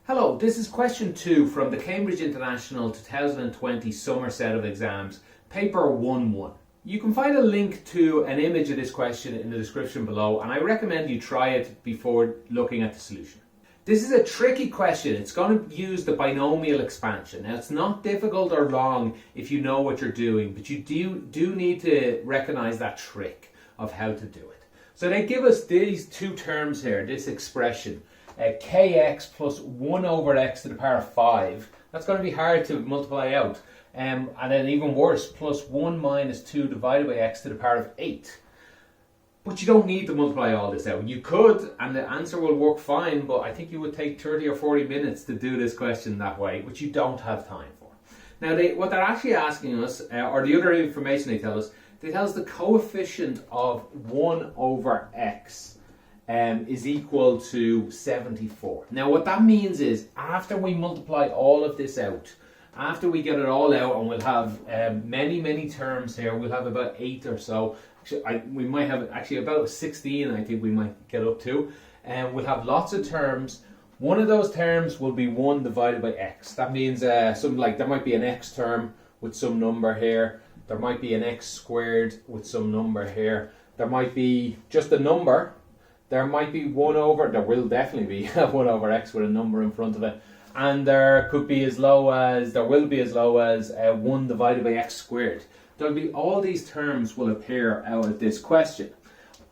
Hello, this is question 2 from the Cambridge International 2020 summer set of exams, paper 1-1. You can find a link to an image of this question in the description below, and I recommend you try it before looking at the solution. This is a tricky question. It's going to use the binomial expansion. Now, it's not difficult or long if you know what you're doing, but you do need to recognize that trick of how to do it. So they give us these two terms here, this expression. Kx plus 1 over x to the power of 5. That's going to be hard to multiply out. And then even worse, plus 1 minus 2 divided by x to the power of 8. But you don't need to multiply all this out. You could, and the answer will work fine, but I think you would take 30 or 40 minutes to do this question that way, which you don't have time for. Now, what they're actually asking us, or the other information they tell us the coefficient of 1 over x is equal to 74. Now what that means is after we multiply all of this out, after we get it all out, and we'll have many terms here, we'll have about 8 or so. Actually, we might have actually about 16, I think we might get up to. And we'll have lots of terms. One of those terms will be 1 divided by x. That means something like there might be an x term with some number here. There might be an x squared with some number here. There might be just a number. There might be there will definitely be 1 over x with a number in front of it. And there will be as low as 1 divided by x squared. There'll be all these terms will appear out of this question.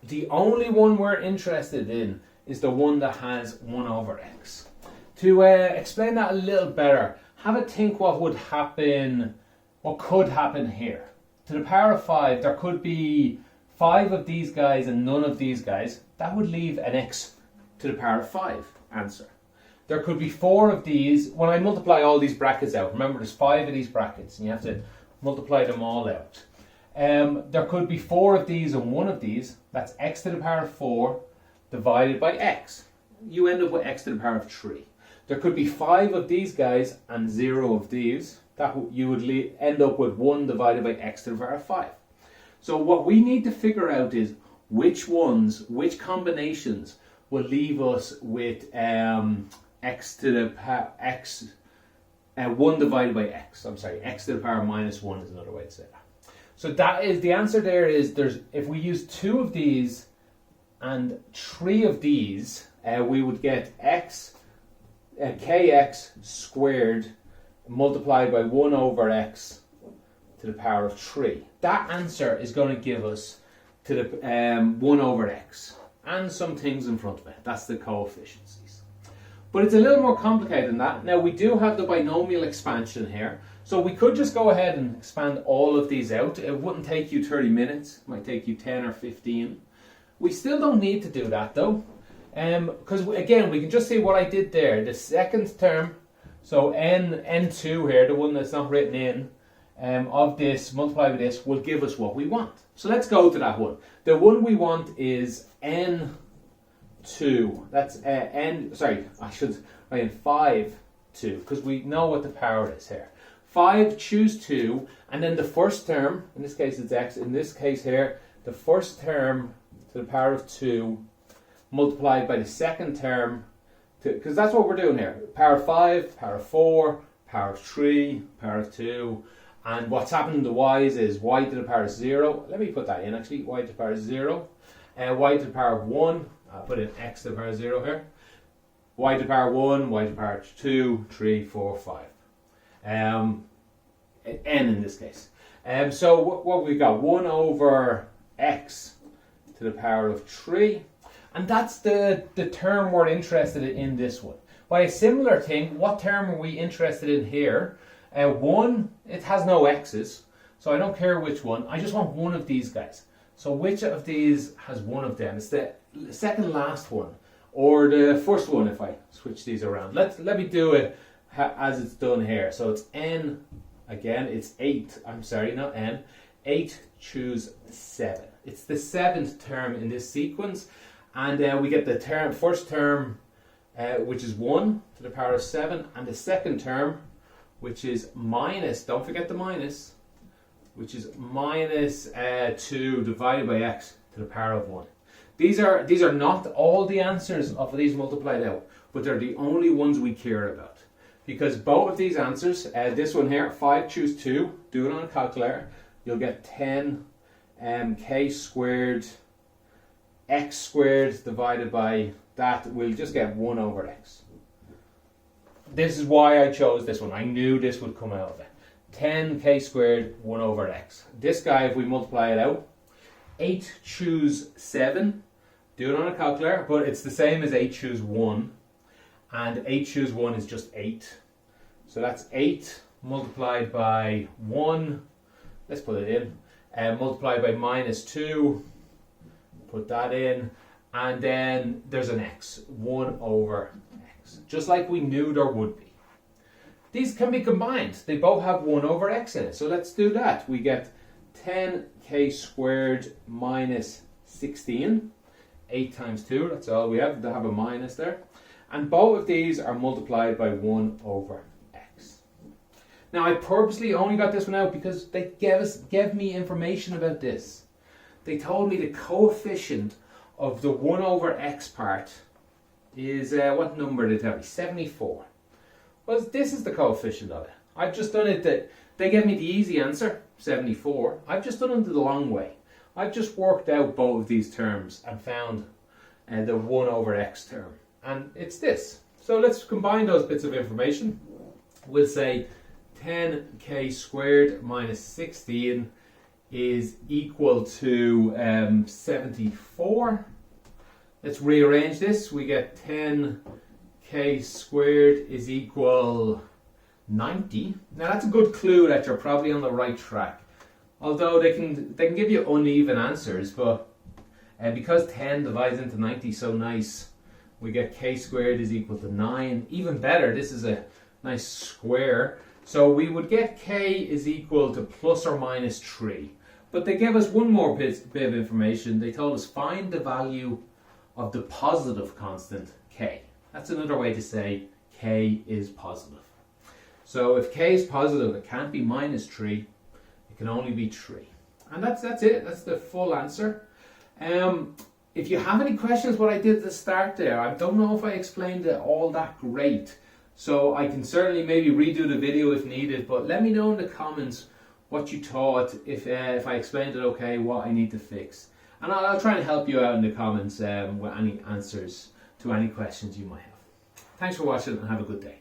The only one we're interested in is the one that has 1 over x. To explain that a little better, have a think what could happen here. To the power of 5, there could be 5 of these guys and none of these guys. That would leave an x to the power of 5 answer. There could be 4 of these. When I multiply all these brackets out, remember there's 5 of these brackets and you have to multiply them all out. There could be 4 of these and 1 of these. That's x to the power of 4 divided by x. You end up with x to the power of 3. There could be 5 of these guys and 0 of these. You would end up with 1 divided by x to the power of 5. So what we need to figure out is which combinations will leave us with x to the power 1 divided by x. I'm sorry, x to the power minus 1 is another way to say that. So that is the answer. There is if we use 2 of these and 3 of these, we would get kx squared multiplied by 1 over x to the power of 3. That answer is going to give us to the 1 over x and some things in front of it. That's the coefficients. But it's a little more complicated than that. Now we do have the binomial expansion here, so we could just go ahead and expand all of these out. It wouldn't take you 30 minutes, it might take you 10 or 15. We still don't need to do that though, because again we can just see what I did there. The second term, so n2 here, the one that's not written in, of this multiplied with this will give us what we want. So let's go to that one. The one we want is n2. That's I should write in 5 2 because we know what the power is here. 5, choose 2, and then the first term, in this case it's x, in this case here, the first term to the power of 2 multiplied by the second term, because that's what we're doing here. Power of 5, power of 4, power of 3, power of 2. And what's happening to y's is y to the power of 0. Let me put that in actually. Y to the power of 0. Y to the power of 1. I'll put in x to the power of 0 here. Y to the power of 1. Y to the power of 2, 3, 4, 5. N in this case. So what we got? 1 over x to the power of 3. And that's the term we're interested in this one. By a similar thing, what term are we interested in here? 1, it has no x's, so I don't care which one. I just want one of these guys. So which of these has one of them? It's the second last one, or the first one if I switch these around. Let me do it as it's done here. So it's n, again, it's 8. I'm sorry, not n. 8, choose 7. It's the 7th term in this sequence, and we get the first term, which is 1 to the power of 7, and the second term, which is minus, don't forget the minus, which is minus 2 divided by x to the power of 1. These are not all the answers of these multiplied out. but they're the only ones we care about. Because both of these answers, this one here, 5 choose 2, do it on a calculator, you'll get 10 k squared x squared divided by that, we'll just get 1 over x. This is why I chose this one. I knew this would come out of it. 10k squared 1 over x. This guy, if we multiply it out, 8 choose 7, do it on a calculator, but it's the same as 8 choose 1, and 8 choose 1 is just 8. So that's 8 multiplied by 1, let's put it in, multiplied by minus 2, put that in, and then there's an x, 1 over x, just like we knew there would be. These can be combined. They both have 1 over x in it, so let's do that. We get 10k squared minus 16, 8 times 2, that's all we have, they have a minus there. And both of these are multiplied by 1 over x. Now I purposely only got this one out because they gave me information about this. They told me the coefficient of the 1 over x part is, what number did they tell me? 74. Well, this is the coefficient of it. I've just done it, they gave me the easy answer, 74. I've just done it the long way. I've just worked out both of these terms and found the 1 over x term. And it's this. So let's combine those bits of information. We'll say 10k squared minus 16 is equal to 74. Let's rearrange this. We get 10k squared is equal 90. Now that's a good clue that you're probably on the right track. Although they can give you uneven answers, but because 10 divides into 90 so nice, we get k squared is equal to 9. Even better, this is a nice square. So we would get k is equal to plus or minus 3. But they gave us one more bit of information. They told us find the value of the positive constant k. That's another way to say k is positive. So if k is positive, it can't be minus 3. It can only be 3. And that's it. That's the full answer. If you have any questions what I did at the start there, I don't know if I explained it all that great. So I can certainly maybe redo the video if needed, but let me know in the comments what you thought, if I explained it okay, what I need to fix. And I'll try and help you out in the comments with any answers to any questions you might have. Thanks for watching and have a good day.